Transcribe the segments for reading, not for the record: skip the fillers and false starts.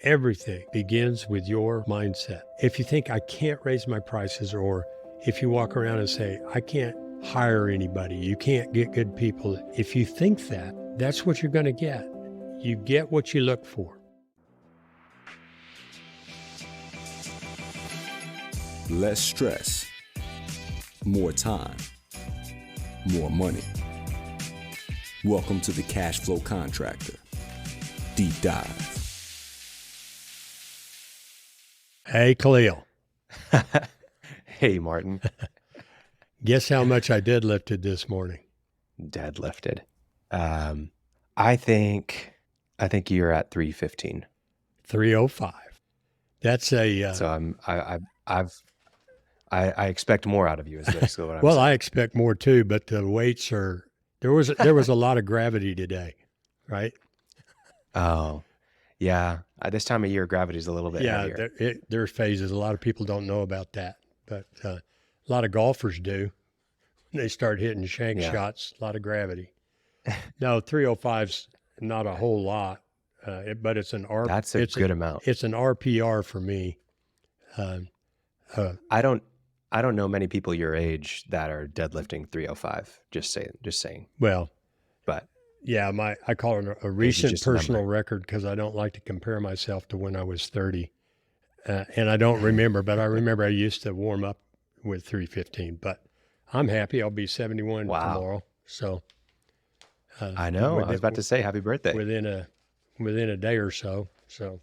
Everything begins with your mindset. If you think I can't raise my prices, or if you walk around and say, I can't hire anybody, you can't get good people. If you think that, that's what you're going to get. You get what you look for. Less stress, more time, more money. Welcome to the Cash Flow Contractor Deep Dive. Hey, Khalil. Hey, Martin. Guess how much I deadlifted this morning? Deadlifted. I think you're at 315. 305. That's a. So I expect more out of you. Is basically what I'm well, saying. I expect more too, but the weights are. There was a lot of gravity today, right? Oh, yeah. This time of year, gravity is a little bit heavier. There's phases. A lot of people don't know about that, but a lot of golfers do. They start hitting shank shots, a lot of gravity. No, 305's not a whole lot, but it's an R. That's a good amount. It's an RPR for me. I don't know many people your age that are deadlifting 305. Just saying. Well, but yeah, I call it a recent personal record because I don't like to compare myself to when I was 30. And I don't remember, but I remember I used to warm up with 315. But I'm happy. I'll be 71 tomorrow. So I know. I was about to say happy birthday. Within a day or so. So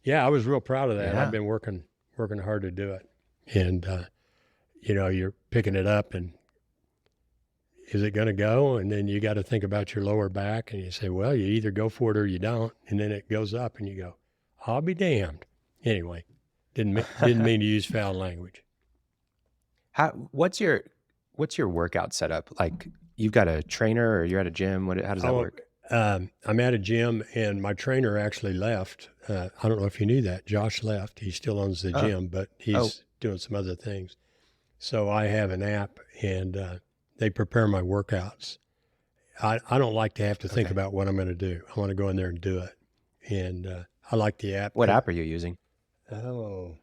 yeah, I was real proud of that. Yeah. I've been working hard to do it. And you're picking it up and is it going to go? And then you got to think about your lower back and you say, well, you either go for it or you don't. And then it goes up and you go, I'll be damned. Anyway, didn't mean to use foul language. What's your workout setup? Like you've got a trainer or you're at a gym? How does that work? I'm at a gym and my trainer actually left. I don't know if you knew that. Josh left. He still owns the gym, but he's doing some other things. So I have an app and they prepare my workouts. I don't like to have to think about what I'm going to do. I want to go in there and do it. And I like the app. What app are you using? Oh,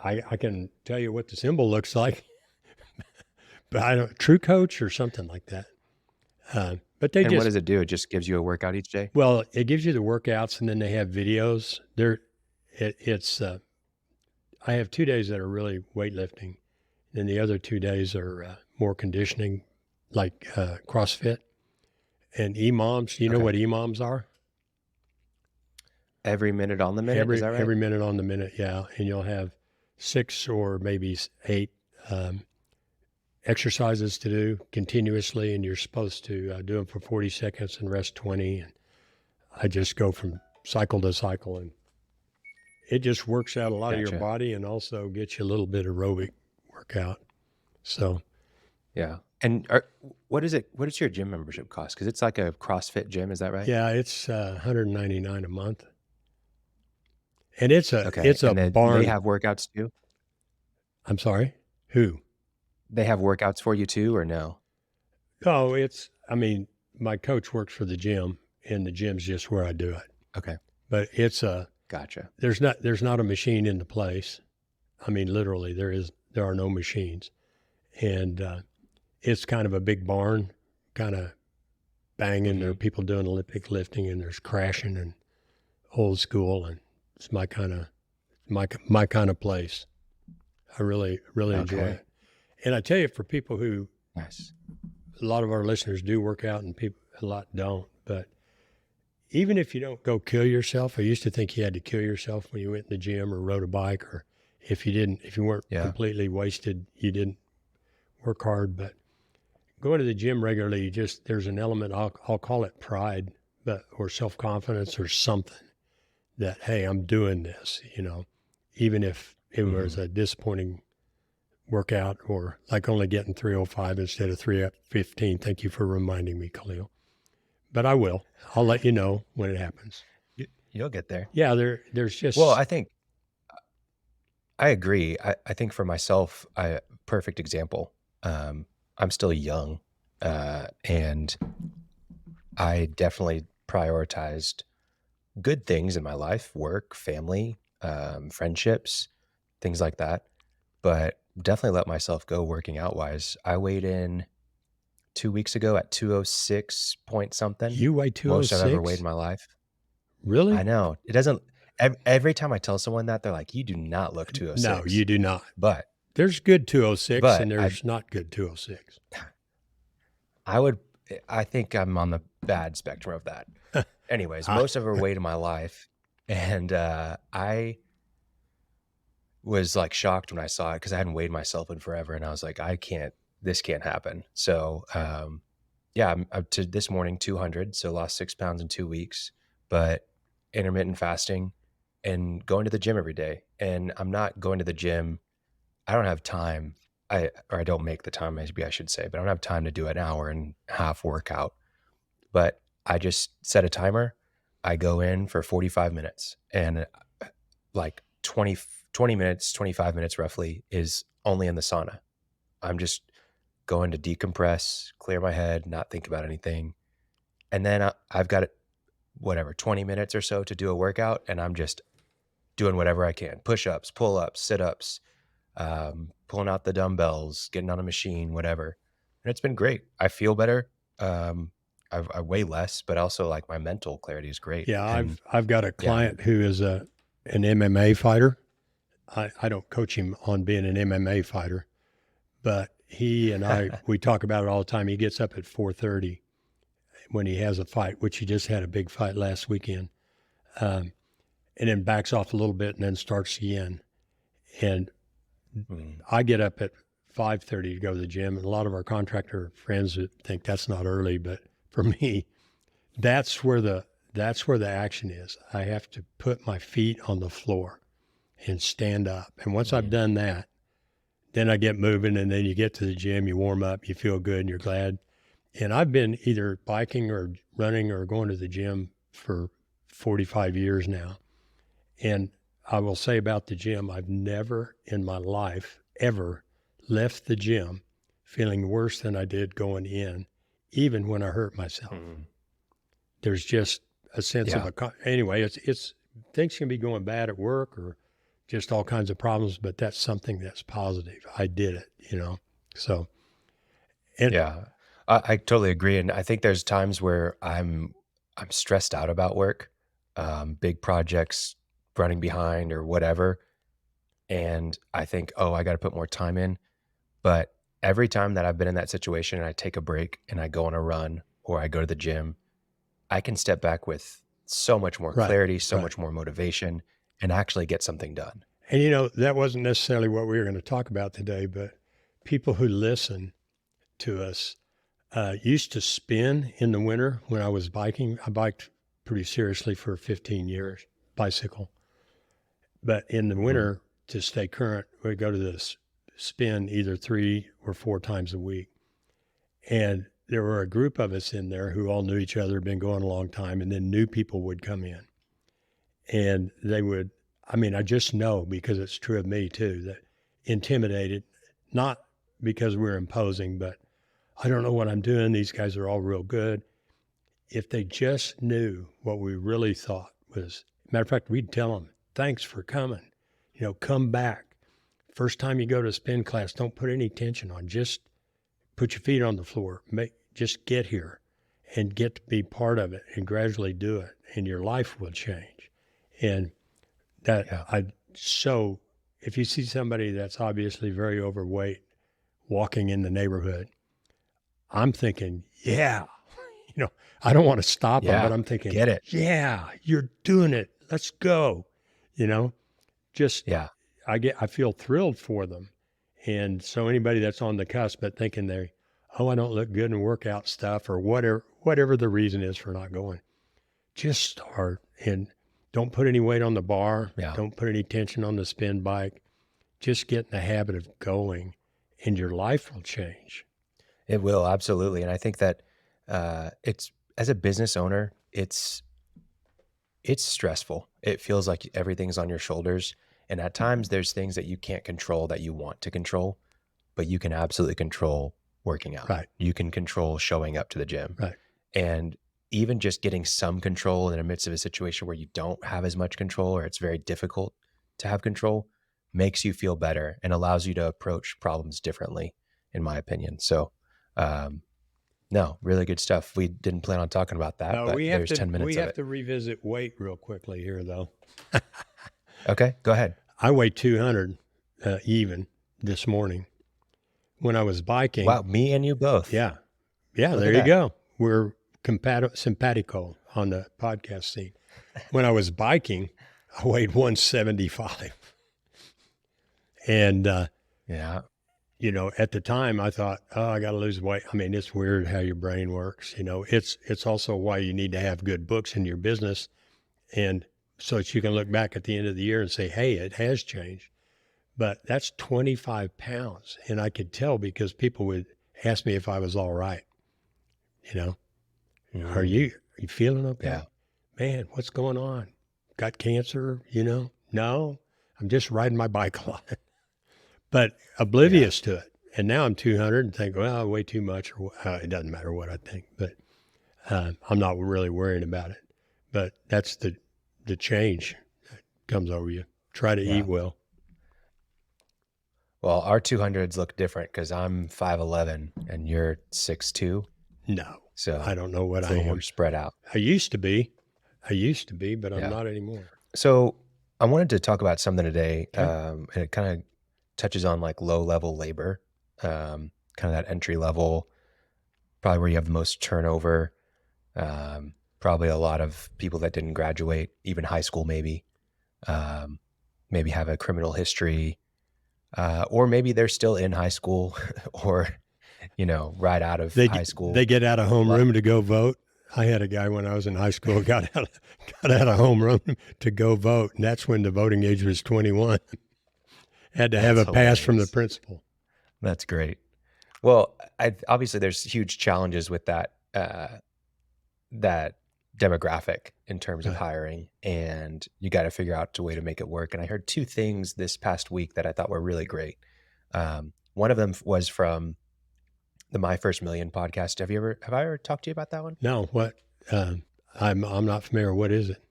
I can tell you what the symbol looks like, but I don't. True Coach or something like that. But what does it do? It just gives you a workout each day? Well, it gives you the workouts and then they have videos. I have 2 days that are really weightlifting. And the other 2 days are more conditioning, like CrossFit and EMOMs. You know what EMOMs are? Every minute on the minute, is that right? Every minute on the minute, yeah. And you'll have 6 or maybe 8 exercises to do continuously, and you're supposed to do them for 40 seconds and rest 20. And I just go from cycle to cycle, and it just works out a lot of your body and also gets you a little bit aerobic workout. So yeah. And what is your gym membership cost? Because it's like a CrossFit gym, is that right? Yeah, it's $199 a month. And it's a barn. They have workouts too? I'm sorry? Who? They have workouts for you too, or no? Oh, my coach works for the gym, and the gym's just where I do it. Okay. But it's gotcha. There's not a machine in the place. Literally, there are no machines. And it's kind of a big barn, kind of banging. There are people doing Olympic lifting, and there's crashing and old school, and it's my kind of place. I really enjoy it. And I tell you, for people who, a lot of our listeners do work out, and a lot don't. But even if you don't go kill yourself, I used to think you had to kill yourself when you went in the gym or rode a bike, or if you weren't completely wasted, you didn't work hard. But going to the gym regularly, there's an element, I'll call it pride, or self-confidence or something that, hey, I'm doing this, even if it was a disappointing workout, or like only getting 305 instead of 315. Thank you for reminding me, Khalil. But I will. I'll let you know when it happens. You'll get there. Yeah, there's just... Well, I agree. I think for myself, perfect example. I'm still young, and I definitely prioritized good things in my life, work, family, friendships, things like that. But definitely let myself go working out wise. I weighed in 2 weeks ago at 206 point something, You weigh most I've ever weighed 206? in my life. I Really? know it doesn't, every time I tell someone that, they're like, you do not look No, 206, you do not. but, There's good 206 but and I, there's not good 206. I would, I think I'm on the bad spectrum of that. Anyways, I, most of her weight in my life. And I was like shocked when I saw it because I hadn't weighed myself in forever. And I was like, this can't happen. So yeah, I'm up to this morning 200. So lost 6 pounds in 2 weeks, but intermittent fasting and going to the gym every day. And I'm not going to the gym. I don't have time. I don't make the time, maybe I should say, but I don't have time to do an hour and a half workout. But I just set a timer. I go in for 45 minutes and like 20 minutes, 25 minutes roughly is only in the sauna. I'm just going to decompress, clear my head, not think about anything. And then I've got whatever, 20 minutes or so to do a workout. And I'm just doing whatever I can, push-ups, pull-ups, sit-ups, pulling out the dumbbells, getting on a machine, whatever. And it's been great. I feel better. I weigh less, but also like my mental clarity is great. yeah, And I've got a yeah, client who is an MMA fighter. I don't coach him on being an MMA fighter, but he and I, we talk about it all the time. He gets up at 4:30 when he has a fight, which he just had a big fight last weekend, and then backs off a little bit and then starts again. And I get up at 5:30 to go to the gym, and a lot of our contractor friends would think that's not early, but for me, that's where the action is. I have to put my feet on the floor and stand up. And once I've done that, then I get moving, and then you get to the gym, you warm up, you feel good, and you're glad. And I've been either biking or running or going to the gym for 45 years now. And I will say about the gym, I've never in my life ever left the gym feeling worse than I did going in, even when I hurt myself. There's just a sense of anyway, it's things can be going bad at work or just all kinds of problems, but that's something that's positive. I did it, So, and yeah, I totally agree. And I think there's times where I'm stressed out about work, big projects running behind or whatever. And I think, oh, I got to put more time in. But every time that I've been in that situation and I take a break and I go on a run or I go to the gym, I can step back with so much more right, clarity, so right. much more motivation, and actually get something done. And that wasn't necessarily what we were going to talk about today, but people who listen to us used to spin in the winter when I was biking. I biked pretty seriously for 15 years, bicycle. But in the winter, to stay current, we go to this spin either 3 or 4 times a week. And there were a group of us in there who all knew each other, been going a long time, and then new people would come in. And they would, I just know because it's true of me too, that intimidated, not because we're imposing, but I don't know what I'm doing. These guys are all real good. If they just knew what we really thought was, matter of fact, we'd tell them, thanks for coming, come back. First time you go to a spin class, don't put any tension on, just put your feet on the floor, just get here and get to be part of it and gradually do it and your life will change. And that so if you see somebody that's obviously very overweight walking in the neighborhood, I'm thinking, yeah, I don't want to stop them, but I'm thinking, get it. Yeah, you're doing it. Let's go. Just, I feel thrilled for them. And so anybody that's on the cusp but thinking I don't look good in workout stuff or whatever the reason is for not going, just start and don't put any weight on the bar. Yeah. Don't put any tension on the spin bike. Just get in the habit of going and your life will change. It will, absolutely. And I think that it's, as a business owner, it's stressful. It feels like everything's on your shoulders. And at times there's things that you can't control that you want to control, but you can absolutely control working out. Right. You can control showing up to the gym. Right. And even just getting some control in the midst of a situation where you don't have as much control or it's very difficult to have control makes you feel better and allows you to approach problems differently, in my opinion. So, no, really good stuff. We didn't plan on talking about that, No, but there's 10 we minutes of have it. to revisit weight real quickly here, though. Okay, go ahead. I weighed 200 even this morning when I was biking. Wow, me and you both. Yeah, Look there at you that. go. We're simpatico on the podcast scene. When I was biking, I weighed 175, and Yeah. you know, at the time I thought, oh, I got to lose weight. I mean, it's weird how your brain works. You know, it's also why you need to have good books in your business, and so that you can look back at the end of the year and say, hey, it has changed. But that's 25 pounds, and I could tell because people would ask me if I was all right. You know, are you feeling okay? Yeah. Man, what's going on? Got cancer? You know, no, I'm just riding my bike a lot. But oblivious to it. And now I'm 200 and think, well, I weigh too much, or it doesn't matter what I think, but I'm not really worrying about it. But that's the change that comes over you. Try to eat well. Well, our 200s look different because I'm 5'11 and you're 6'2. No, So I don't know what it's a I little am. more spread out. I used to be, but I'm Yeah. not anymore. So I wanted to talk about something today, Okay. and it kind of touches on like low-level labor, kind of that entry level, probably where you have the most turnover, probably a lot of people that didn't graduate, even high school maybe have a criminal history, or maybe they're still in high school or, you know, right out of high school. They get out of homeroom to go vote. I had a guy when I was in high school got out of homeroom to go vote, and that's when the voting age was 21. Had to have a pass from the principal. That's great. Well, obviously there's huge challenges with that that demographic in terms of hiring, and you got to figure out a way to make it work. And I heard two things this past week that I thought were really great. One of them was from the My First Million podcast. Have I ever talked to you about that one? No, what? I'm not familiar. What is it?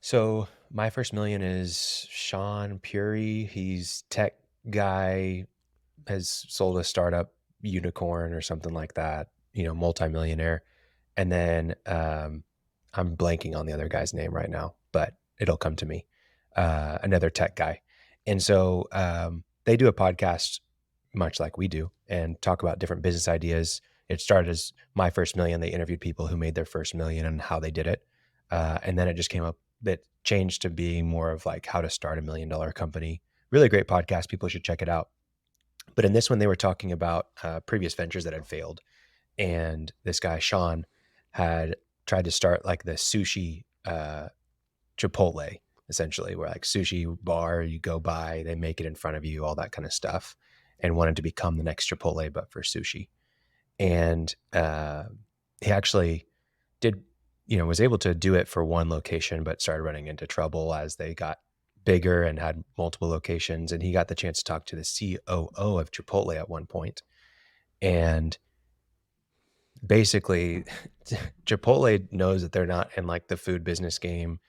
So My First Million is Sean Puri. He's tech guy, has sold a startup unicorn or something like that, you know, multimillionaire. And then I'm blanking on the other guy's name right now, but it'll come to me. Another tech guy. And so they do a podcast much like we do and talk about different business ideas. It started as My First Million. They interviewed people who made their first million and how they did it. And then it just came up, that changed to being more of like how to start $1 million company. Really great podcast. People should check it out. But in this one, they were talking about previous ventures that had failed. And this guy, Sean, had tried to start like the sushi Chipotle, essentially, where like sushi bar, you go by, they make it in front of you, all that kind of stuff, and wanted to become the next Chipotle, but for sushi. And he actually did, you know, was able to do it for one location, but started running into trouble as they got bigger and had multiple locations. And he got the chance to talk to the COO of Chipotle at one point. And basically Chipotle knows that they're not in like the food business game.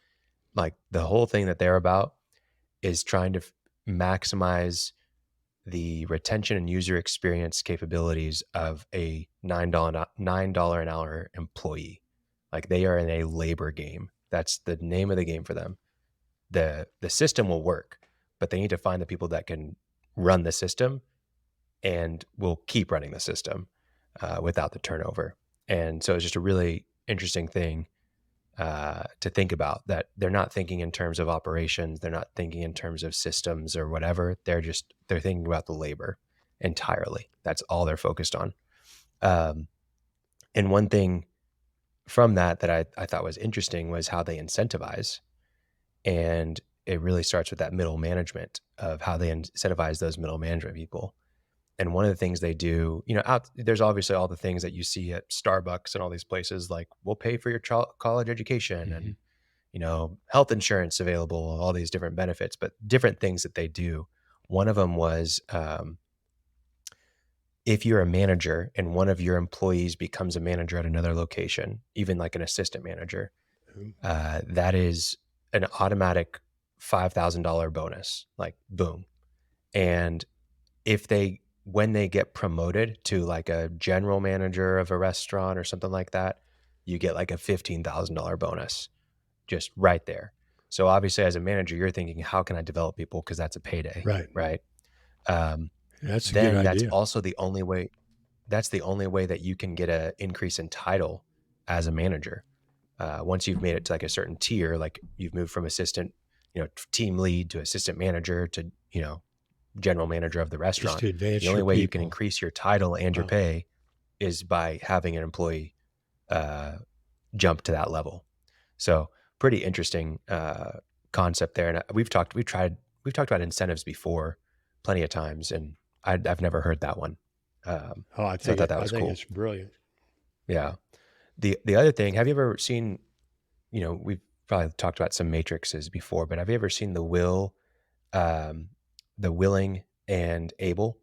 Like the whole thing that they're about is trying to maximize the retention and user experience capabilities of a $9 an hour employee. Like they are in a labor game. That's the name of the game for them. The system will work, but they need to find the people that can run the system and will keep running the system without the turnover. And so it's just a really interesting thing to think about, that they're not thinking in terms of operations. They're not thinking in terms of systems or whatever. They're thinking about the labor entirely. That's all they're focused on. And one thing from that I thought was interesting was how they incentivize. And it really starts with that middle management of how they incentivize those middle management people. And one of the things they do, you know, there's obviously all the things that you see at Starbucks and all these places, like we'll pay for your college education and, you know, health insurance available, all these different benefits, but different things that they do. One of them was if you're a manager and one of your employees becomes a manager at another location, even like an assistant manager, that is an automatic $5,000 bonus, like boom. And when they get promoted to like a general manager of a restaurant or something like that, you get like a $15,000 bonus just right there. So obviously as a manager, you're thinking, how can I develop people? Because that's a payday, Right. right? That's a Then good that's idea. also the only way. That's the only way that you can get an increase in title as a manager. Once you've made it to like a certain tier, like you've moved from assistant, team lead to assistant manager to, general manager of the Just restaurant. to advance The only your way you can people. increase your title and your Wow. pay is by having an employee jump to that level. So pretty interesting concept there. And we've talked about incentives before plenty of times, and I've never heard that one. I So I think thought that was cool. it's brilliant. Yeah. The other thing, have you ever seen, we've probably talked about some matrices before, but have you ever seen the willing and able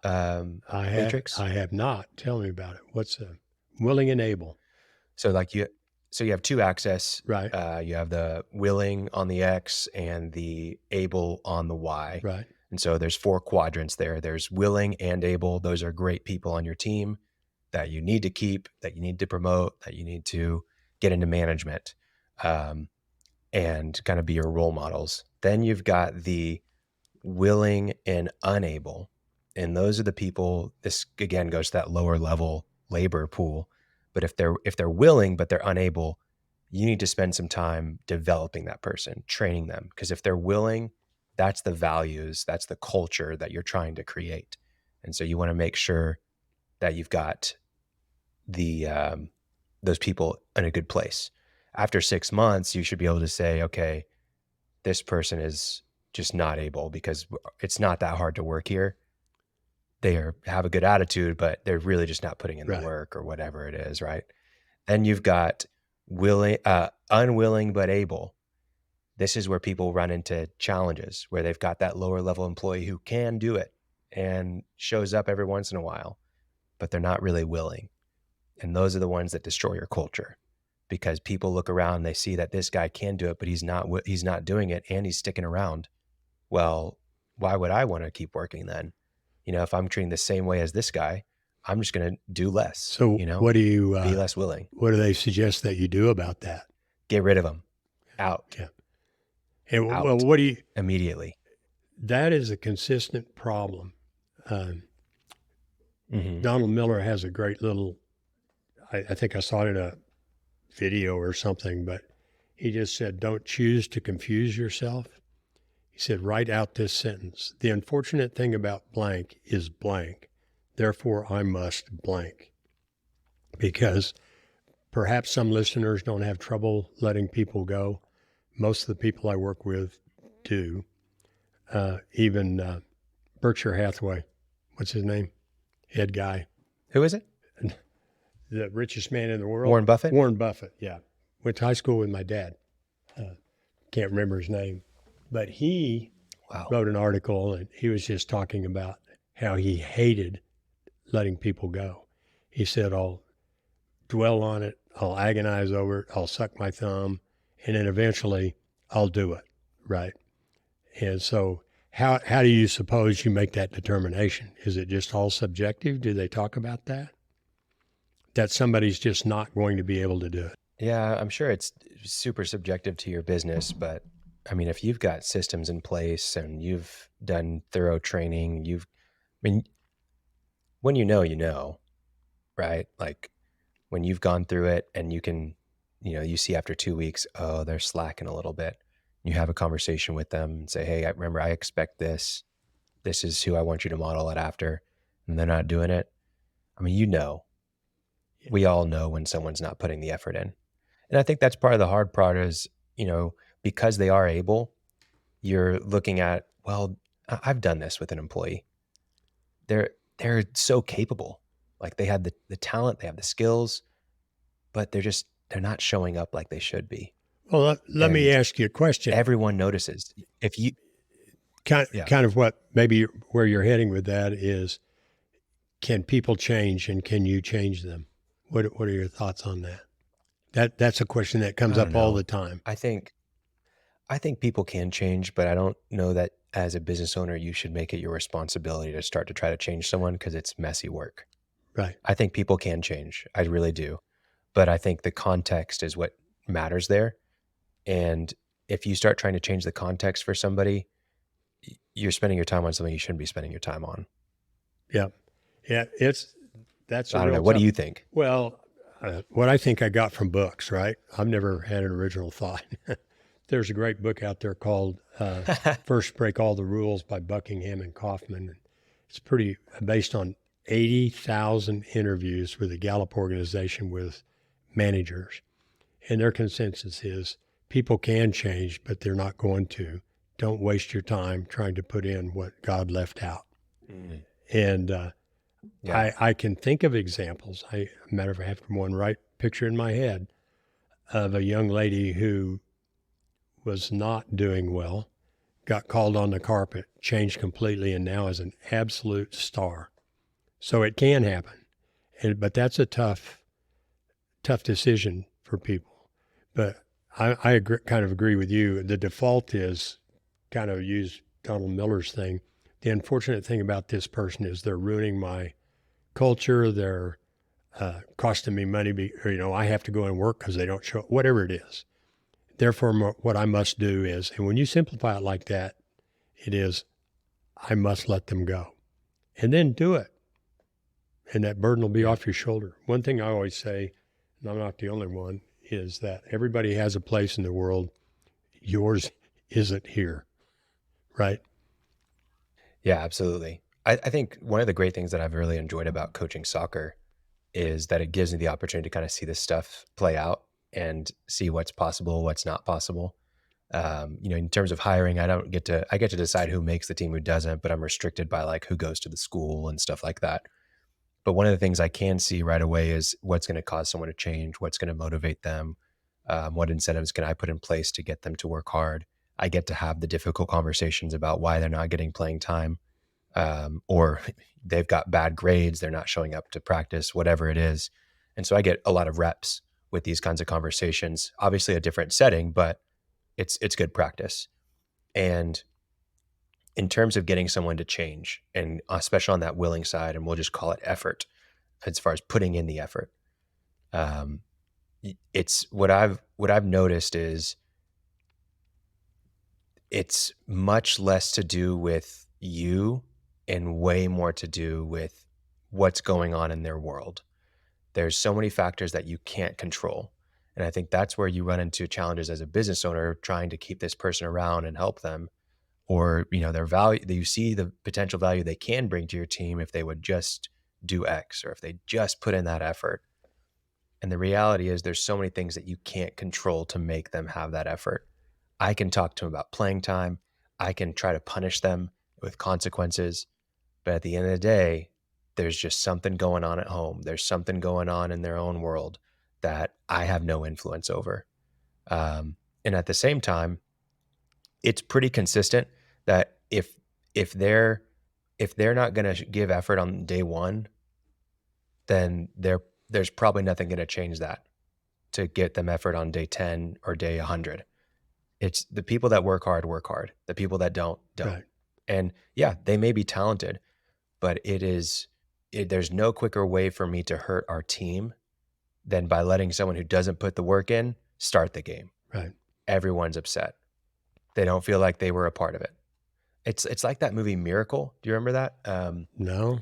matrix? I have not. Tell me about it. What's willing and able? So like you have two axes, Right. You have the willing on the X and the able on the Y. Right. And so there's 4 quadrants there. There's willing and able. Those are great people on your team that you need to keep, that you need to promote, that you need to get into management, and kind of be your role models. Then you've got the willing and unable. And those are the people, this again goes to that lower level labor pool. But if they're willing, but they're unable, you need to spend some time developing that person, training them. Because if they're willing, that's the values, that's the culture that you're trying to create. And so you want to make sure that you've got those people in a good place. After 6 months, you should be able to say, okay, this person is just not able, because it's not that hard to work here. They have a good attitude, but they're really just not putting in the work or whatever it is, right? Then you've got unwilling but able. This is where people run into challenges, where they've got that lower level employee who can do it and shows up every once in a while, but they're not really willing. And those are the ones that destroy your culture, because people look around, they see that this guy can do it, but he's not doing it, and he's sticking around. Well, why would I want to keep working then? If I'm treating the same way as this guy, I'm just going to do less. So what do you be less willing? What do they suggest that you do about that? Get rid of them. Out. Yeah. And Out. well, what do you immediately? That is a consistent problem. Donald Miller has a great little, I think I saw it in a video or something, but he just said, don't choose to confuse yourself. He said, write out this sentence. The unfortunate thing about blank is blank. Therefore, I must blank. Because perhaps some listeners don't have trouble letting people go. Most of the people I work with do. Even Berkshire Hathaway, what's his name? Head guy. Who is it? The richest man in the world. Warren Buffett? Warren Buffett, yeah. Went to high school with my dad. Can't remember his name. But he wrote an article, and he was just talking about how he hated letting people go. He said, I'll dwell on it, I'll agonize over it, I'll suck my thumb, and then eventually I'll do it, right? And so how do you suppose you make that determination? Is it just all subjective? Do they talk about that? That somebody's just not going to be able to do it? Yeah, I'm sure it's super subjective to your business, but I mean, if you've got systems in place and you've done thorough training, when you know, right? Like when you've gone through it and you can, you see after 2 weeks, oh, they're slacking a little bit. You have a conversation with them and say, hey, I expect this. This is who I want you to model it after. And they're not doing it. I mean, we all know when someone's not putting the effort in. And I think that's part of the hard part is, because they are able, you're looking at, well, I've done this with an employee. They're so capable. Like they have the talent, they have the skills, but they're not showing up like they should be. Well, let me ask you a question. Everyone notices. If you kind of what maybe where you're heading with that is, can people change, and can you change them? What are your thoughts on that? That's a question that comes I don't up all know. the time. I think people can change, but I don't know that as a business owner you should make it your responsibility to start to try to change someone because it's messy work. Right. I think people can change. I really do. But I think the context is what matters there. And if you start trying to change the context for somebody, you're spending your time on something you shouldn't be spending your time on. Yeah. Yeah. That's So a I don't real know. What do tough. you think? Well, what I think I got from books, right? I've never had an original thought. There's a great book out there called First Break All the Rules by Buckingham and Kaufman. It's pretty based on 80,000 interviews with the Gallup organization with managers. And their consensus is people can change, but they're not going to. Don't waste your time trying to put in what God left out. Mm. And Yeah. I can think of examples. Matter of fact, I have one right picture in my head of a young lady who was not doing well, got called on the carpet, changed completely, and now is an absolute star. So it can happen, but that's a tough decision for people. But I kind of agree with you. The default is kind of use Donald Miller's thing. The unfortunate thing about this person is they're ruining my culture. They're costing me money. I have to go and work because they don't show up, whatever it is. Therefore, what I must do is, and when you simplify it like that, it is, I must let them go. And then do it. And that burden will be off your shoulder. One thing I always say, and I'm not the only one, is that everybody has a place in the world. Yours isn't here, right? Yeah, absolutely. I think one of the great things that I've really enjoyed about coaching soccer is that it gives me the opportunity to kind of see this stuff play out and see what's possible, what's not possible. In terms of hiring, I get to decide who makes the team, who doesn't, but I'm restricted by like who goes to the school and stuff like that. But one of the things I can see right away is what's going to cause someone to change, what's going to motivate them, what incentives can I put in place to get them to work hard. I get to have the difficult conversations about why they're not getting playing time, or they've got bad grades, they're not showing up to practice, whatever it is. And so I get a lot of reps with these kinds of conversations, obviously a different setting, but it's good practice. And in terms of getting someone to change, and especially on that willing side, and we'll just call it effort, as far as putting in the effort, it's what I've noticed is it's much less to do with you and way more to do with what's going on in their world. There's so many factors that you can't control. And I think that's where you run into challenges as a business owner trying to keep this person around and help them, or their value, that you see the potential value they can bring to your team if they would just do X, or if they just put in that effort. And the reality is there's so many things that you can't control to make them have that effort. I can talk to them about playing time. I can try to punish them with consequences. But at the end of the day, there's just something going on at home. There's something going on in their own world that I have no influence over. And at the same time, it's pretty consistent that if they're not going to give effort on day one, then there's probably nothing going to change that to get them effort on day 10 or day 100. It's the people that work hard. The people that don't. Right. And yeah, they may be talented, but there's no quicker way for me to hurt our team than by letting someone who doesn't put the work in start the game. Right. Everyone's upset. They don't feel like they were a part of it. It's like that movie Miracle. Do you remember that? No.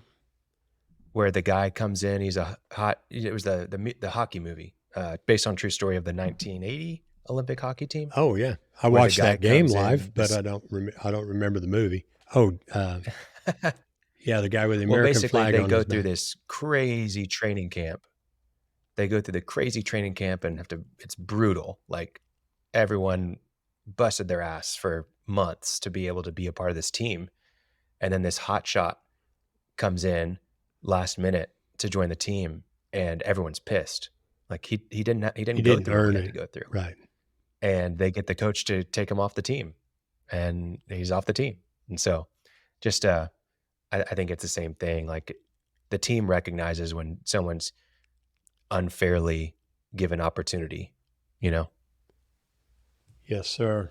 Where the guy comes in, it was the hockey movie, based on true story of the 1980 Olympic hockey team. Oh yeah, I Where the watched guy that game comes in, live, but I don't remember the movie. Oh, yeah, the guy with the Well, American basically, flag they on go his through back. this crazy training camp. They go through the crazy training camp and it's brutal. Like, everyone busted their ass for months to be able to be a part of this team. And then this hot shot comes in last minute to join the team, and everyone's pissed. Like, he didn't go didn't through what earn he had to it. go through. Right. And they get the coach to take him off the team, and he's off the team. And so just I think it's the same thing. Like, the team recognizes when someone's unfairly given opportunity, you know? Yes, sir.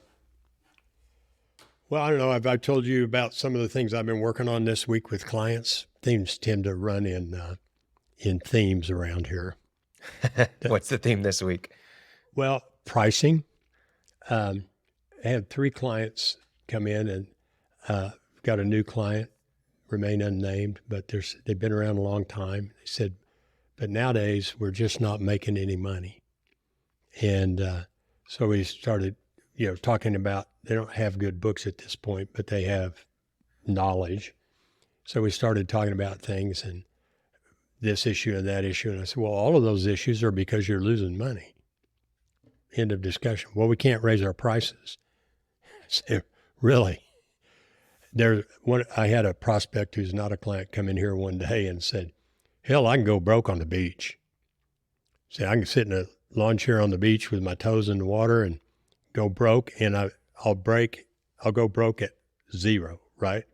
Well, I don't know. I've told you about some of the things I've been working on this week with clients. Things tend to run in themes around here. What's the theme this week? Well, pricing. I had 3 clients come in and got a new client, remain unnamed, but they've been around a long time. They said, but nowadays we're just not making any money. And so we started, talking about, they don't have good books at this point, but they have knowledge. So we started talking about things and this issue and that issue. And I said, well, all of those issues are because you're losing money. End of discussion. Well, we can't raise our prices. I said, really? I had a prospect who's not a client come in here one day and said, hell, I can go broke on the beach. Say, I can sit in a lawn chair on the beach with my toes in the water and go broke, and I'll go broke at 0, right?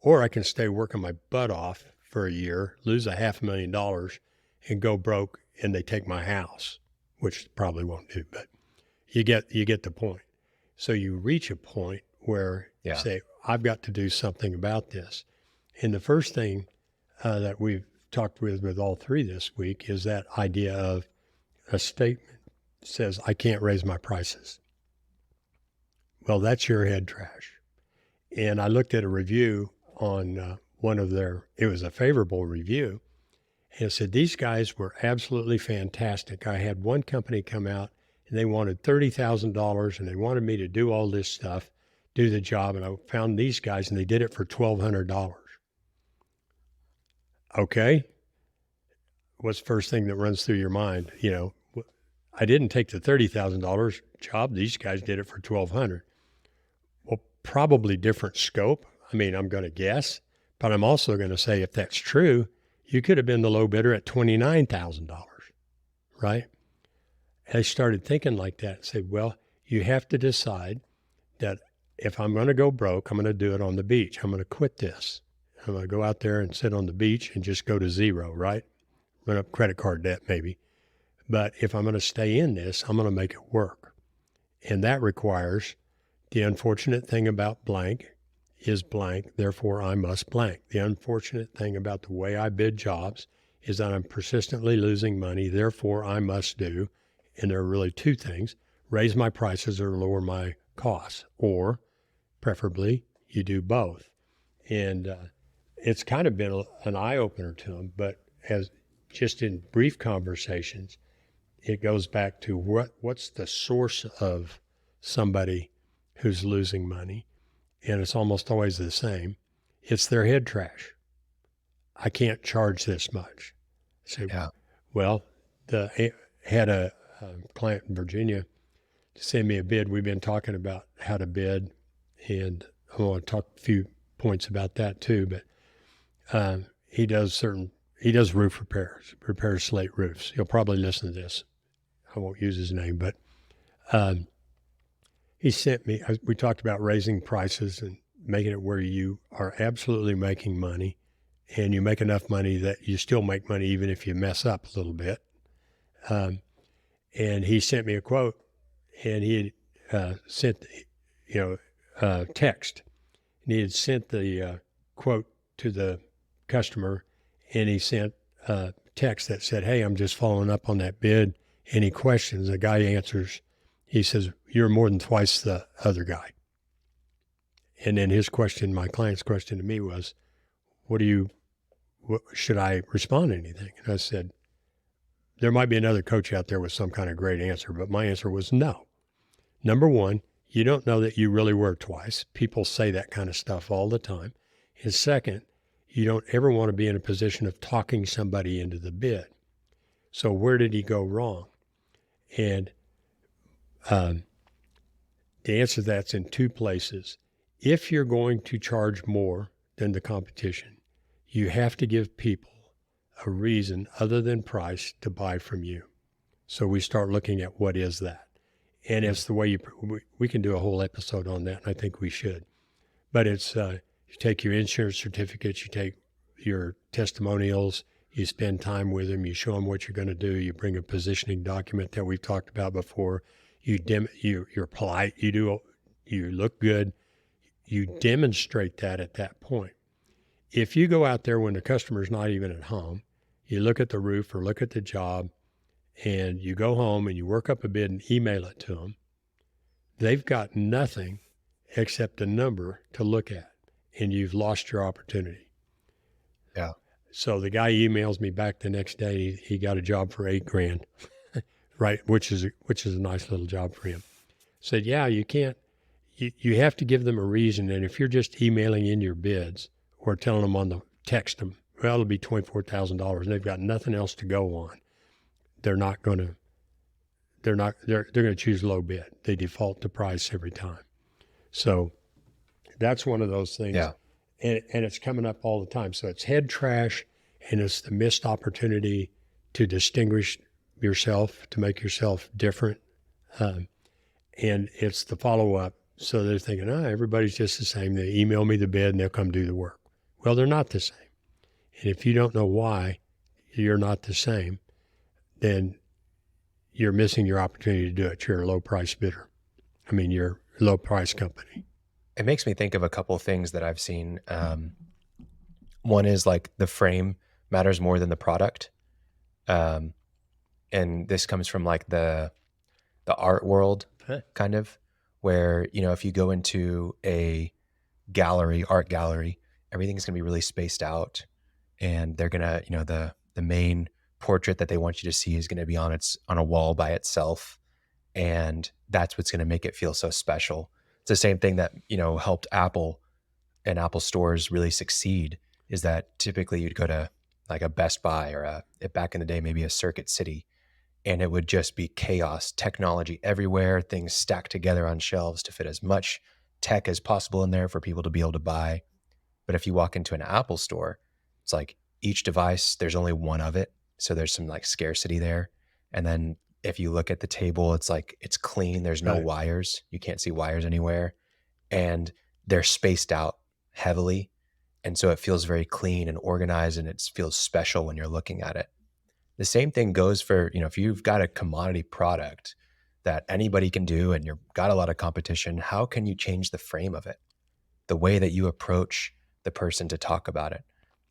Or I can stay working my butt off for a year, lose $500,000 and go broke, and they take my house, which probably won't do, but you get the point. So you reach a point where you say, I've got to do something about this. And the first thing that we've talked with all 3 this week is that idea of a statement that says, I can't raise my prices. Well, that's your head trash. And I looked at a review on one of it was a favorable review, and it said, these guys were absolutely fantastic. I had one company come out and they wanted $30,000 and they wanted me to do all this stuff, do the job. And I found these guys and they did it for $1,200. Okay. What's the first thing that runs through your mind? I didn't take the $30,000 job. These guys did it for $1,200. Well, probably different scope. I mean, I'm going to guess, but I'm also going to say, if that's true, you could have been the low bidder at $29,000, right? I started thinking like that and said, well, you have to decide that if I'm going to go broke, I'm going to do it on the beach. I'm going to quit this. I'm going to go out there and sit on the beach and just go to 0, right? Run up credit card debt maybe. But if I'm going to stay in this, I'm going to make it work. And that requires the unfortunate thing about blank is blank, therefore I must blank. The unfortunate thing about the way I bid jobs is that I'm persistently losing money, therefore I must do, and there are really 2 things, raise my prices or lower my costs, or preferably you do both. And it's kind of been an eye-opener to them, but as just in brief conversations, it goes back to what's the source of somebody who's losing money, and it's almost always the same. It's their head trash. I can't charge this much. So, well, had a client in Virginia send me a bid. We've been talking about how to bid, and I want to talk a few points about that too. But he does roof repairs slate roofs. He'll probably listen to this. I won't use his name, but he sent me, we talked about raising prices and making it where you are absolutely making money, and you make enough money that you still make money even if you mess up a little bit. And he sent me a quote, and he had sent, text. And he had sent the quote to the customer, and he sent a text that said, hey, I'm just following up on that bid. Any questions? The guy answers, he says, you're more than twice the other guy. And then my client's question to me was, should I respond to anything? And I said, there might be another coach out there with some kind of great answer, but my answer was no. Number one, you don't know that you really were twice. People say that kind of stuff all the time. And second, you don't ever want to be in a position of talking somebody into the bid. So where did he go wrong? And the answer to that's in 2 places. If you're going to charge more than the competition, you have to give people a reason other than price to buy from you. So we start looking at what is that. And it's the way we can do a whole episode on that, and I think we should. But it's, you take your insurance certificates, you take your testimonials, you spend time with them, you show them what you're going to do, you bring a positioning document that we've talked about before, you're polite, you look good, you demonstrate that at that point. If you go out there when the customer's not even at home, you look at the roof or look at the job, and you go home and you work up a bid and email it to them, they've got nothing except a number to look at, and you've lost your opportunity. Yeah. So the guy emails me back the next day. He got a job for $8,000, right? Which is a nice little job for him. Said, yeah, you can't. You have to give them a reason. And if you're just emailing in your bids or telling them on the text them, well, it'll be $24,000, and they've got nothing else to go on, they're going to choose low bid. They default to price every time. So that's one of those things. Yeah. And it's coming up all the time. So it's head trash, and it's the missed opportunity to distinguish yourself, to make yourself different. And it's the follow-up. So they're thinking, everybody's just the same. They email me the bid and they'll come do the work. Well, they're not the same. And if you don't know why you're not the same, then you're missing your opportunity to do it. You're a low-price bidder. You're a low-price company. It makes me think of a couple of things that I've seen. One is like the frame matters more than the product. And this comes from like the art world, kind of, where, if you go into a art gallery, everything's going to be really spaced out, and they're going to, the main portrait that they want you to see is going to be on a wall by itself. And that's what's going to make it feel so special. It's the same thing that, helped Apple and Apple stores really succeed, is that typically you'd go to like a Best Buy or back in the day, maybe a Circuit City, and it would just be chaos, technology everywhere, things stacked together on shelves to fit as much tech as possible in there for people to be able to buy. But if you walk into an Apple store, it's like each device, there's only one of it. So there's some like scarcity there. And then if you look at the table, it's like, it's clean. There's no wires. You can't see wires anywhere. And they're spaced out heavily. And so it feels very clean and organized, and it feels special when you're looking at it. The same thing goes for, if you've got a commodity product that anybody can do and you've got a lot of competition, how can you change the frame of it? The way that you approach the person to talk about it,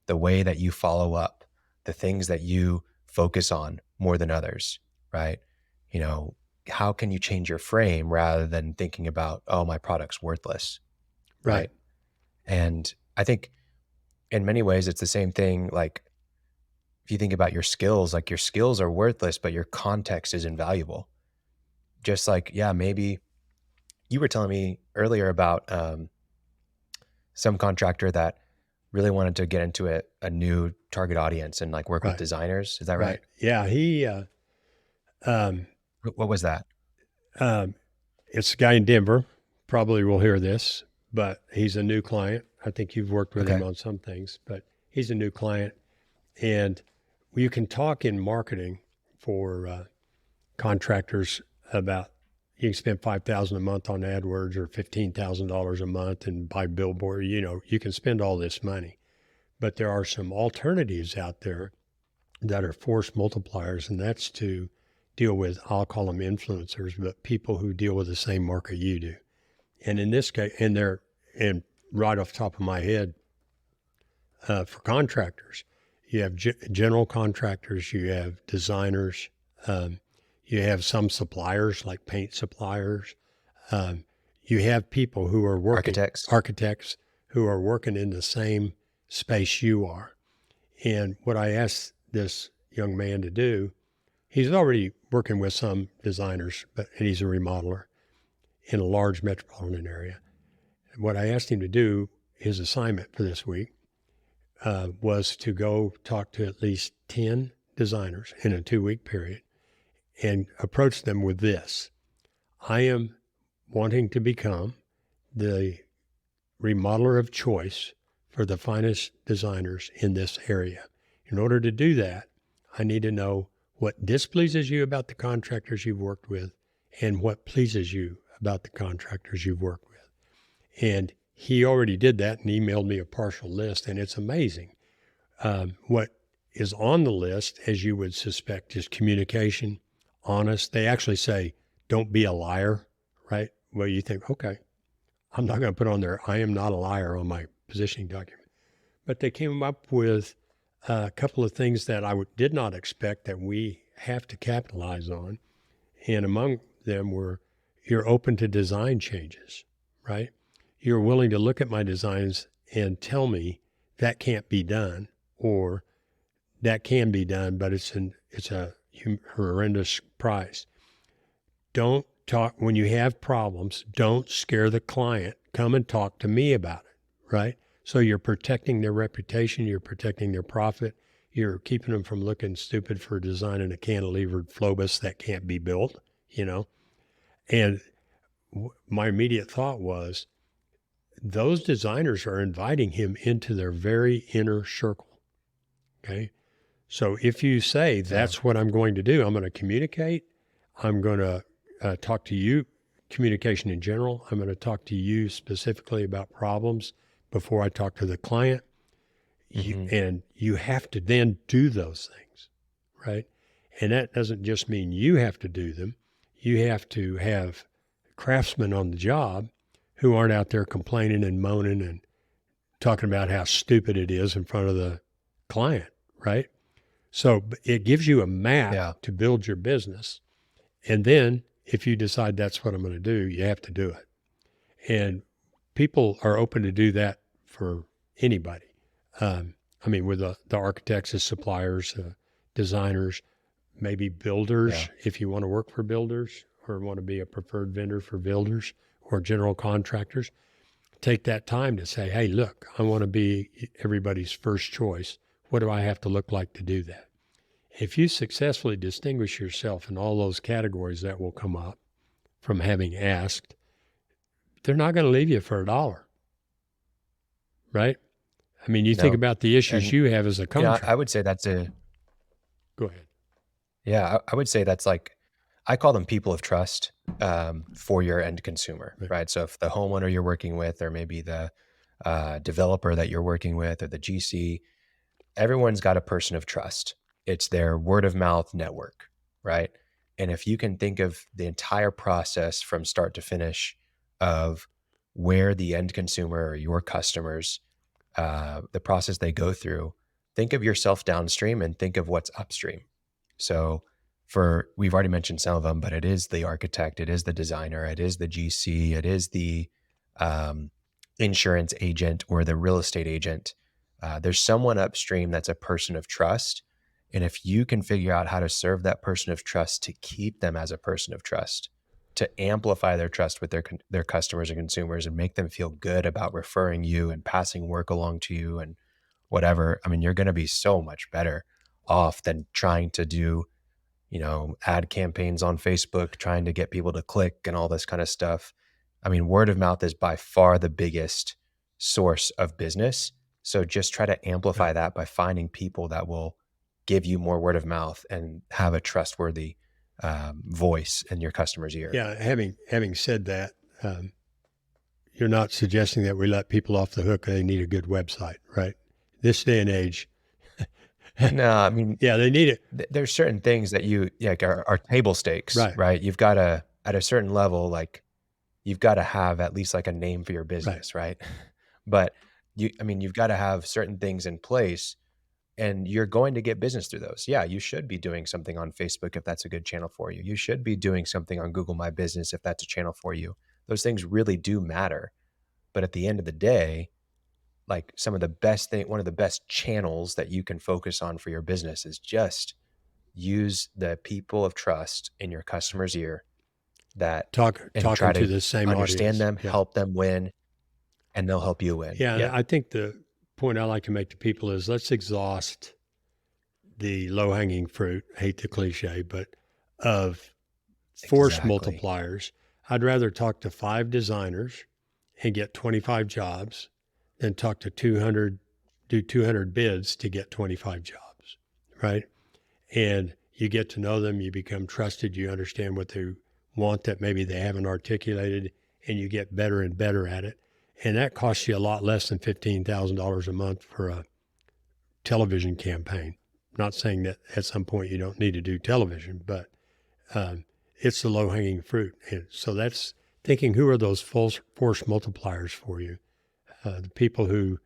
the way that you follow up, the things that you focus on more than others, right? How can you change your frame rather than thinking about, oh, my product's worthless, right? And I think in many ways it's the same thing. Like if you think about your skills, like your skills are worthless, but your context is invaluable. Just like, maybe you were telling me earlier about some contractor that really wanted to get into a new target audience and like work with designers. Is that right? Yeah. He, what was that? It's a guy in Denver, probably will hear this, but he's a new client. I think you've worked with him on some things, but he's a new client. And you can talk in marketing for contractors about, you can spend $5,000 a month on AdWords or $15,000 a month and buy billboard. You can spend all this money, but there are some alternatives out there that are force multipliers, and that's to deal with, I'll call them influencers, but people who deal with the same market you do. And in this case, and right off the top of my head, for contractors, you have general contractors, you have designers, you have some suppliers like paint suppliers. You have people who are working, architects who are working in the same space you are. And what I asked this young man to do, he's already working with some designers, and he's a remodeler in a large metropolitan area. And what I asked him to do, his assignment for this week, was to go talk to at least 10 designers in a 2-week period and approach them with this. I am wanting to become the remodeler of choice for the finest designers in this area. In order to do that, I need to know what displeases you about the contractors you've worked with and what pleases you about the contractors you've worked with. And he already did that and emailed me a partial list, and it's amazing. What is on the list, as you would suspect, is communication, honest. They actually say, don't be a liar, right? Well, you think, okay, I'm not going to put on there, I am not a liar on my positioning document. But they came up with a couple of things that did not expect that we have to capitalize on. And among them were, you're open to design changes, right? You're willing to look at my designs and tell me that can't be done, or that can be done, but it's a horrendous price. Don't talk when you have problems. Don't scare the client. Come and talk to me about it, right? So you're protecting their reputation. You're protecting their profit. You're keeping them from looking stupid for designing a cantilevered Flobus that can't be built, And my immediate thought was, those designers are inviting him into their very inner circle. Okay. So if you say, that's what I'm going to do, I'm going to communicate, I'm going to talk to you, communication in general, I'm going to talk to you specifically about problems before I talk to the client. And you have to then do those things, right? And that doesn't just mean you have to do them. You have to have craftsmen on the job who aren't out there complaining and moaning and talking about how stupid it is in front of the client, right? So it gives you a map to build your business. And then if you decide that's what I'm going to do, you have to do it. And people are open to do that for anybody. With the architects as suppliers, designers, maybe builders, if you want to work for builders or want to be a preferred vendor for builders or general contractors, take that time to say, hey, look, I want to be everybody's first choice. What do I have to look like to do that? If you successfully distinguish yourself in all those categories that will come up from having asked, they're not going to leave you for $1, right? You think about the issues you have as a contractor. I would say that's Go ahead. Yeah, I would say that's I call them people of trust for your end consumer, right? So if the homeowner you're working with, or maybe the developer that you're working with, or the GC, everyone's got a person of trust. It's their word of mouth network, right? And if you can think of the entire process from start to finish of where the end consumer or your customers, the process they go through, think of yourself downstream and think of what's upstream. So we've already mentioned some of them, but it is the architect, it is the designer, it is the GC, it is the insurance agent or the real estate agent. There's someone upstream that's a person of trust. And if you can figure out how to serve that person of trust to keep them as a person of trust, to amplify their trust with their customers and consumers and make them feel good about referring you and passing work along to you and whatever, you're going to be so much better off than trying to do, ad campaigns on Facebook, trying to get people to click and all this kind of stuff. Word of mouth is by far the biggest source of business. So just try to amplify that by finding people that will give you more word of mouth and have a trustworthy voice in your customer's ear. Yeah. Having said that, you're not suggesting that we let people off the hook. They need a good website, right? This day and age. No, they need it. There's certain things that are table stakes, right? You've got to, at a certain level, you've got to have at least a name for your business, right? But you've got to have certain things in place, and you're going to get business through those. Yeah, you should be doing something on Facebook if that's a good channel for you. You should be doing something on Google My Business if that's a channel for you. Those things really do matter. But at the end of the day, one of the best channels that you can focus on for your business is just use the people of trust in your customer's ear that talking to the same understand audience. them, help them win, and they'll help you win. Yeah. I think the point I like to make to people is, let's exhaust the low-hanging fruit, hate the cliche, but of force multipliers. I'd rather talk to 5 designers and get 25 jobs than talk to 200 bids to get 25 jobs, right? And you get to know them, you become trusted, you understand what they want that maybe they haven't articulated, and you get better and better at it. And that costs you a lot less than $15,000 a month for a television campaign. Not saying that at some point you don't need to do television, but it's the low-hanging fruit. And so that's thinking, who are those force multipliers for you? The people who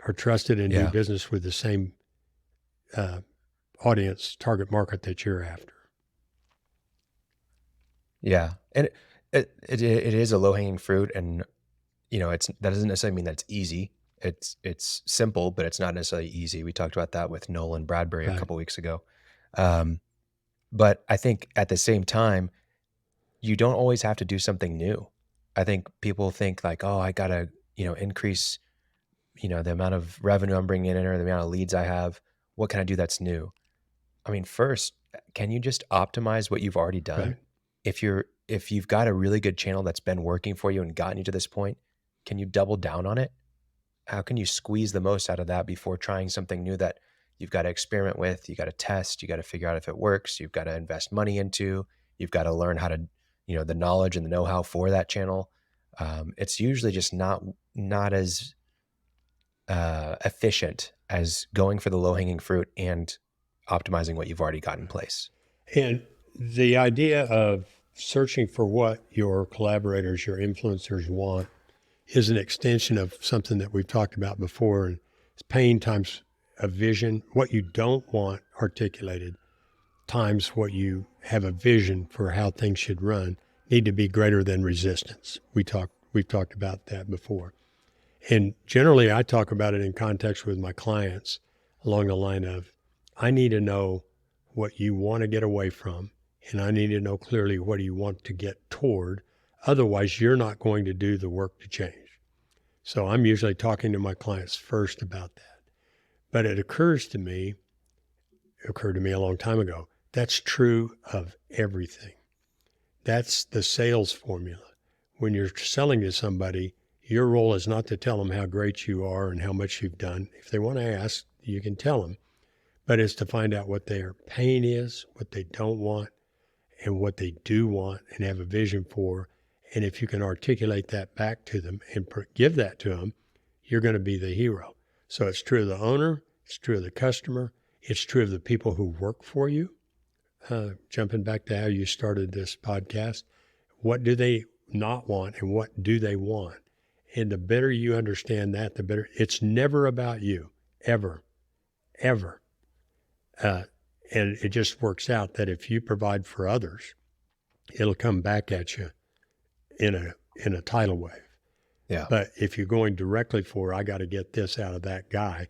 are trusted and do business with the same audience, target market that you're after. Yeah. And it is a low-hanging fruit, and that doesn't necessarily mean that it's easy. It's simple, but it's not necessarily easy. We talked about that with Nolan Bradbury a couple weeks ago. But I think at the same time, you don't always have to do something new. I think people think like, oh, I gotta, increase, the amount of revenue I'm bringing in or the amount of leads I have. What can I do that's new? I mean, first, can you just optimize what you've already done? Right. If you've got a really good channel that's been working for you and gotten you to this point, can you double down on it? How can you squeeze the most out of that before trying something new that you've got to experiment with, you got to test, you got to figure out if it works, you've got to invest money into, you've got to learn how to, the knowledge and the know-how for that channel. It's usually just not as efficient as going for the low-hanging fruit and optimizing what you've already got in place. And the idea of searching for what your collaborators, your influencers want is an extension of something that we've talked about before. And it's pain times a vision, what you don't want articulated, times what you have a vision for how things should run, need to be greater than resistance. We've talked about that before. And generally, I talk about it in context with my clients along the line of, I need to know what you want to get away from, and I need to know clearly what you want to get toward. Otherwise, you're not going to do the work to change. So I'm usually talking to my clients first about that. But it occurred to me a long time ago, that's true of everything. That's the sales formula. When you're selling to somebody, your role is not to tell them how great you are and how much you've done. If they want to ask, you can tell them. But it's to find out what their pain is, what they don't want, and what they do want and have a vision for. And if you can articulate that back to them and give that to them, you're going to be the hero. So it's true of the owner, it's true of the customer, it's true of the people who work for you. Jumping back to how you started this podcast, what do they not want and what do they want? And the better you understand that, the better. It's never about you, ever. And it just works out that if you provide for others, it'll come back at you in a tidal wave. Yeah. But if you're going directly for, I got to get this out of that guy,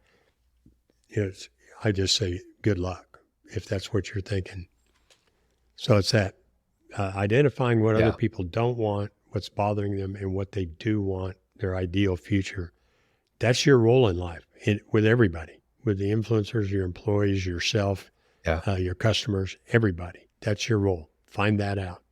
I just say good luck if that's what you're thinking. So it's that identifying what other people don't want, what's bothering them, and what they do want, their ideal future. That's your role in life, with everybody, with the influencers, your employees, yourself, your customers, everybody. That's your role. Find that out.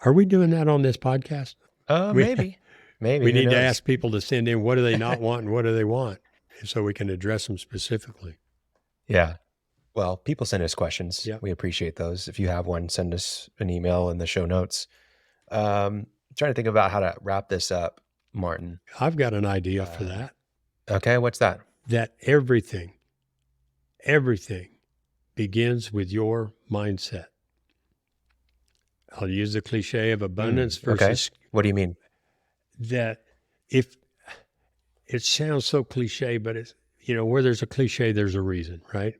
Are we doing that on this podcast? Maybe. We need to ask people to send in what do they not want and what do they want, so we can address them specifically. Yeah. Well, people send us questions. Yeah. We appreciate those. If you have one, send us an email in the show notes. Trying to think about how to wrap this up, Martin. I've got an idea for that. Okay, what's that? That everything begins with your mindset. I'll use the cliche of abundance versus... Okay. What do you mean? That if it sounds so cliche, but it's, where there's a cliche, there's a reason, right?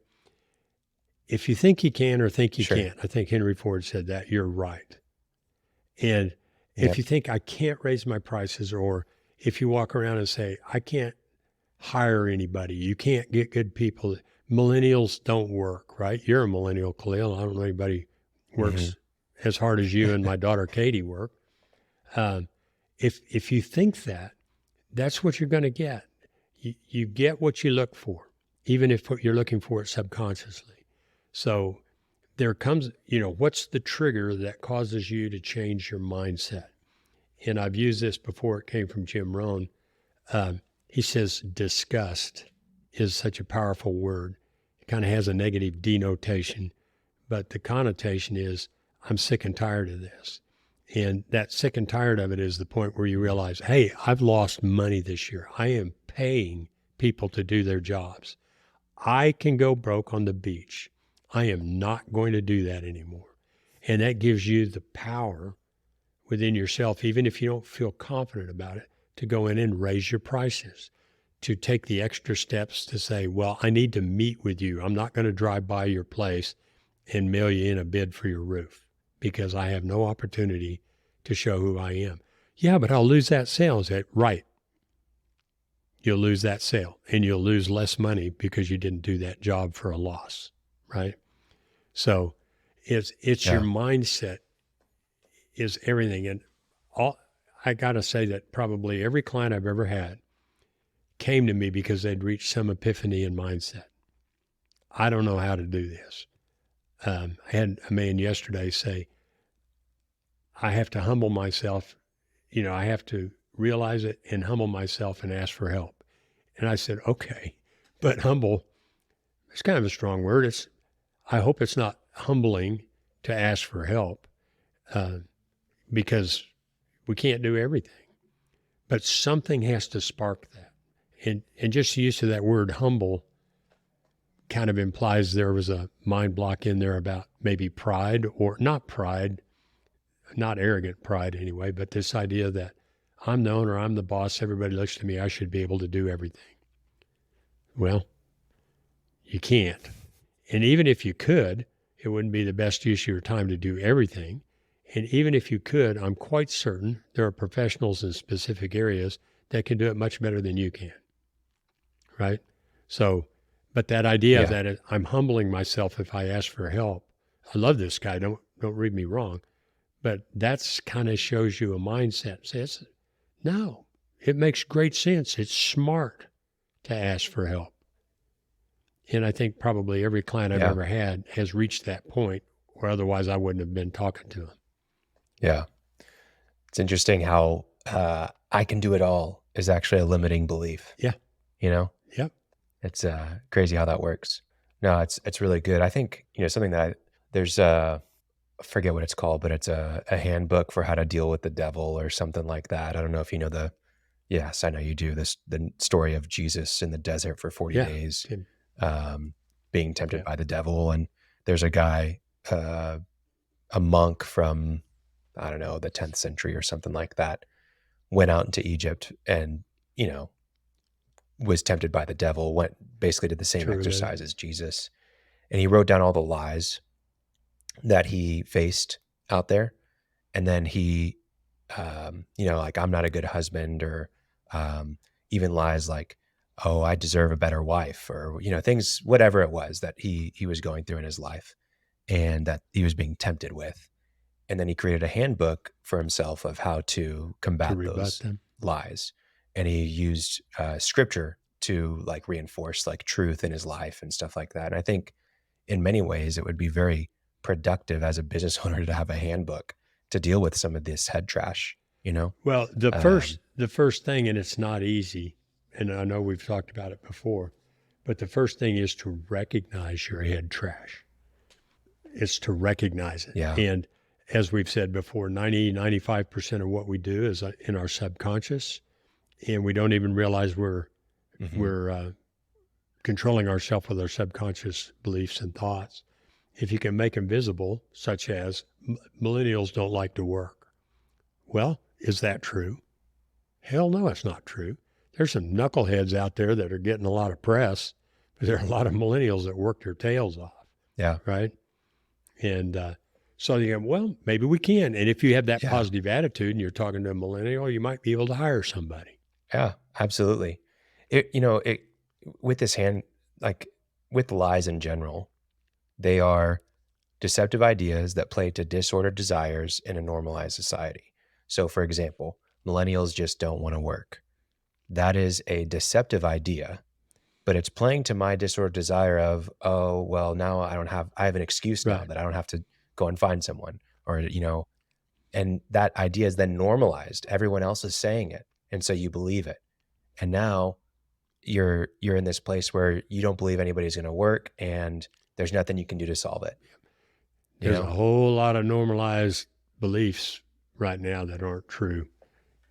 If you think you can or think you can't, I think Henry Ford said that, you're right. And if you think I can't raise my prices, or if you walk around and say, I can't hire anybody, you can't get good people, millennials don't work, right? You're a millennial, Khalil. I don't know anybody works as hard as you and my daughter Katie work. If you think that, that's what you're going to get. You get what you look for, even if you're looking for it subconsciously. So there comes, what's the trigger that causes you to change your mindset? And I've used this before. It came from Jim Rohn. He says disgust is such a powerful word. It kind of has a negative denotation, but the connotation is, I'm sick and tired of this. And that sick and tired of it is the point where you realize, hey, I've lost money this year. I am paying people to do their jobs. I can go broke on the beach. I am not going to do that anymore. And that gives you the power within yourself, even if you don't feel confident about it, to go in and raise your prices, to take the extra steps to say, well, I need to meet with you. I'm not going to drive by your place and mail you in a bid for your roof because I have no opportunity to show who I am. Yeah, but I'll lose that sale. Is that right? You'll lose that sale and you'll lose less money because you didn't do that job for a loss, right? So it's your mindset is everything. And I got to say that probably every client I've ever had came to me because they'd reached some epiphany in mindset. I don't know how to do this. I had a man yesterday say, I have to humble myself. I have to realize it and humble myself and ask for help. And I said, okay, but humble, it's kind of a strong word. I hope it's not humbling to ask for help because we can't do everything. But something has to spark that. And just the use of that word humble kind of implies there was a mind block in there about maybe pride, or not pride, not arrogant pride anyway, but this idea that I'm the owner, I'm the boss, everybody looks to me, I should be able to do everything. Well, you can't. And even if you could, it wouldn't be the best use of your time to do everything. And even if you could, I'm quite certain there are professionals in specific areas that can do it much better than you can. Right? So, but that idea that I'm humbling myself if I ask for help. I love this guy. Don't read me wrong. But that's kind of shows you a mindset. Says, no, it makes great sense. It's smart to ask for help. And I think probably every client I've ever had has reached that point, or otherwise I wouldn't have been talking to him. Yeah. It's interesting how I can do it all is actually a limiting belief. Yeah. Yep. It's crazy how that works. No, it's really good. I think, something that there's I forget what it's called, but it's a handbook for how to deal with the devil or something like that. I don't know if you know yes, I know you do, the story of Jesus in the desert for 40 days, being tempted by the devil. And there's a guy, a monk from, I don't know, the 10th century or something like that, went out into Egypt and, was tempted by the devil, basically did the same exercise as Jesus. And he wrote down all the lies that he faced out there. And then he, like, I'm not a good husband, or even lies like, oh, I deserve a better wife, or, things, whatever it was that he was going through in his life and that he was being tempted with. And then he created a handbook for himself of how to combat those lies. And he used scripture to like reinforce like truth in his life and stuff like that. And I think in many ways it would be very productive as a business owner to have a handbook to deal with some of this head trash, Well, the first thing, and it's not easy, and I know we've talked about it before, but the first thing is to recognize your head trash. It's to recognize it. Yeah. And as we've said before, 95% of what we do is in our subconscious, and we don't even realize we're controlling ourselves with our subconscious beliefs and thoughts. If you can make them visible, such as millennials don't like to work. Well, is that true? Hell no, it's not true. There's some knuckleheads out there that are getting a lot of press, but there are a lot of millennials that work their tails off. Yeah. Right? And so you go, well, maybe we can. And if you have that positive attitude and you're talking to a millennial, you might be able to hire somebody. Yeah, absolutely. With this like with lies in general, they are deceptive ideas that play to disordered desires in a normalized society. So for example, millennials just don't want to work. That is a deceptive idea, but it's playing to my disordered desire of, oh, well, now I have an excuse now that I don't have to go and find someone, or, and that idea is then normalized. Everyone else is saying it. And so you believe it. And now you're in this place where you don't believe anybody's going to work and there's nothing you can do to solve it. There's a whole lot of normalized beliefs right now that aren't true.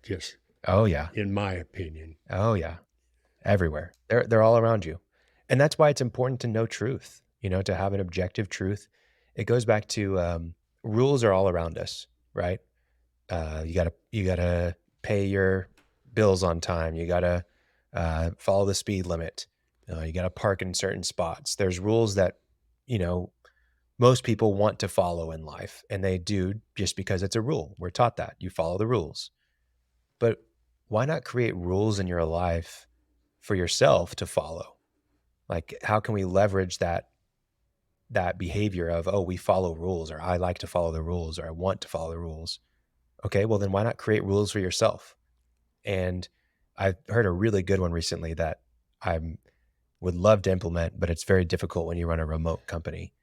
Just, oh yeah, in my opinion. Oh yeah, everywhere. They're all around you. And that's why it's important to know truth, to have an objective truth. It goes back to rules are all around us, right? You gotta pay your bills on time. You gotta follow the speed limit. You gotta park in certain spots. There's rules that, most people want to follow in life, and they do just because it's a rule. We're taught that you follow the rules. But why not create rules in your life for yourself to follow? Like, how can we leverage that behavior of, oh, we follow rules, or I like to follow the rules, or I want to follow the rules? Okay, well then why not create rules for yourself? And I heard a really good one recently that I would love to implement, but it's very difficult when you run a remote company.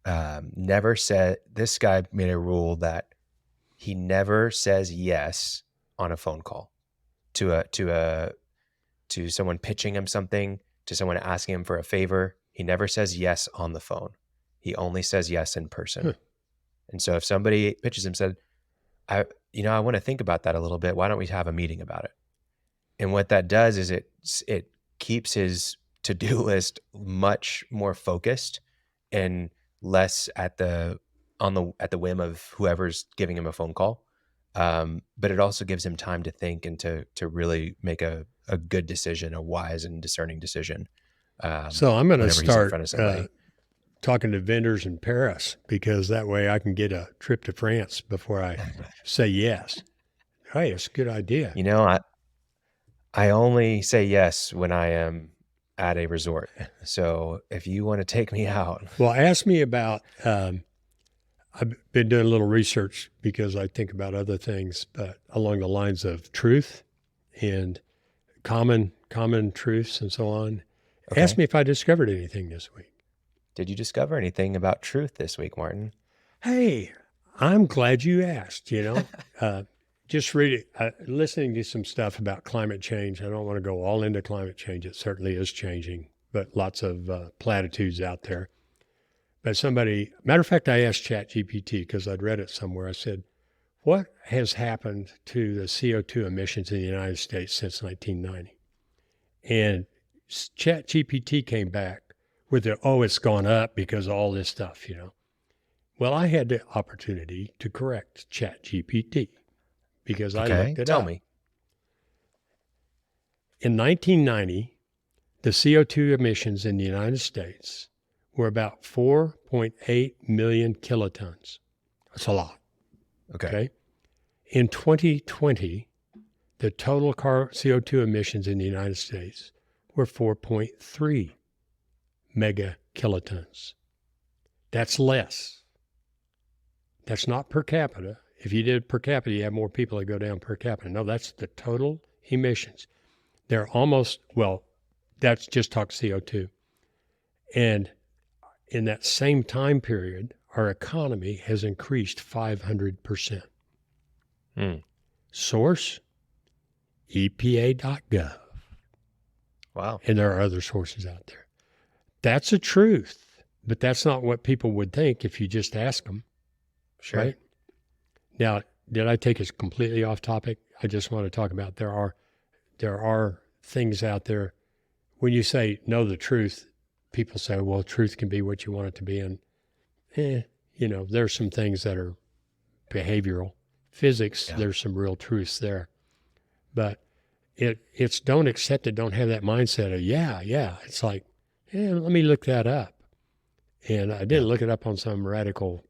This guy made a rule that he never says yes on a phone call to someone pitching him something, to someone asking him for a favor. He never says yes on the phone. He only says yes in person. And so if somebody pitches him, said, I want to think about that a little bit. Why don't we have a meeting about it? And what that does is it keeps his to-do list much more focused and less at the whim of whoever's giving him a phone call. But it also gives him time to think and to really make a good decision, a wise and discerning decision. So I'm going to whenever he's in start front of somebody. talking to vendors in Paris, because that way I can get a trip to France before I say yes. Hey, it's a good idea. I only say yes when I am at a resort. So if you want to take me out. Well, ask me about, I've been doing a little research because I think about other things, but along the lines of truth and common truths and so on. Okay. Ask me if I discovered anything this week. Did you discover anything about truth this week, Martin? Hey, I'm glad you asked, just listening to some stuff about climate change. I don't want to go all into climate change. It certainly is changing, but lots of platitudes out there. But matter of fact, I asked ChatGPT because I'd read it somewhere. I said, what has happened to the CO2 emissions in the United States since 1990? And ChatGPT came back with it's gone up because of all this stuff, Well, I had the opportunity to correct ChatGPT because I looked it up. Tell me. In 1990, the CO2 emissions in the United States were about 4.8 million kilotons. That's a lot. Okay. In 2020, the total CO2 emissions in the United States were 4.3 mega kilotons. That's less. That's not per capita. If you did per capita, you have more people that go down per capita. No, that's the total emissions. They're that's just talk CO2. And in that same time period, our economy has increased 500%. Source, EPA.gov. Wow. And there are other sources out there. That's a truth, but that's not what people would think if you just ask them. Sure. Right? Now, did I take us completely off topic? I just want to talk about there are things out there. When you say know the truth, people say, well, truth can be what you want it to be. And, there's some things that are behavioral. Physics, There's some real truths there. But it's don't accept it, don't have that mindset of, yeah. It's like, let me look that up. And I didn't look it up on some radical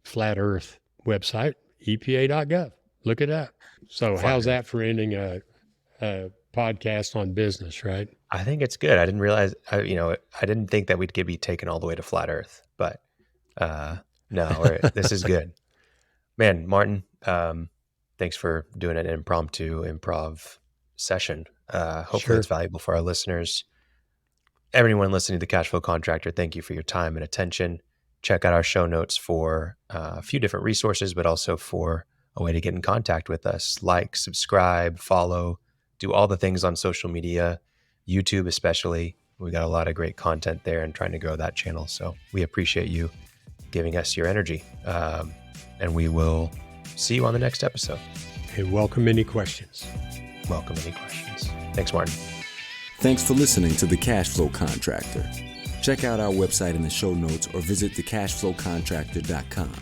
flat earth website, EPA.gov. Look it up. So how's that for ending a podcast on business, right? I think it's good. I didn't realize, I didn't think that we'd be taken all the way to flat earth, but no, this is good. Man, Martin, thanks for doing an improv session. Hopefully it's valuable for our listeners. Everyone listening to the Cash Flow Contractor, thank you for your time and attention. Check out our show notes for a few different resources, but also for a way to get in contact with us. Like, subscribe, follow, do all the things on social media, YouTube especially. We got a lot of great content there and trying to grow that channel. So we appreciate you giving us your energy. And we will see you on the next episode. And welcome any questions. Welcome any questions. Thanks, Martin. Thanks for listening to The Cashflow Contractor. Check out our website in the show notes or visit thecashflowcontractor.com.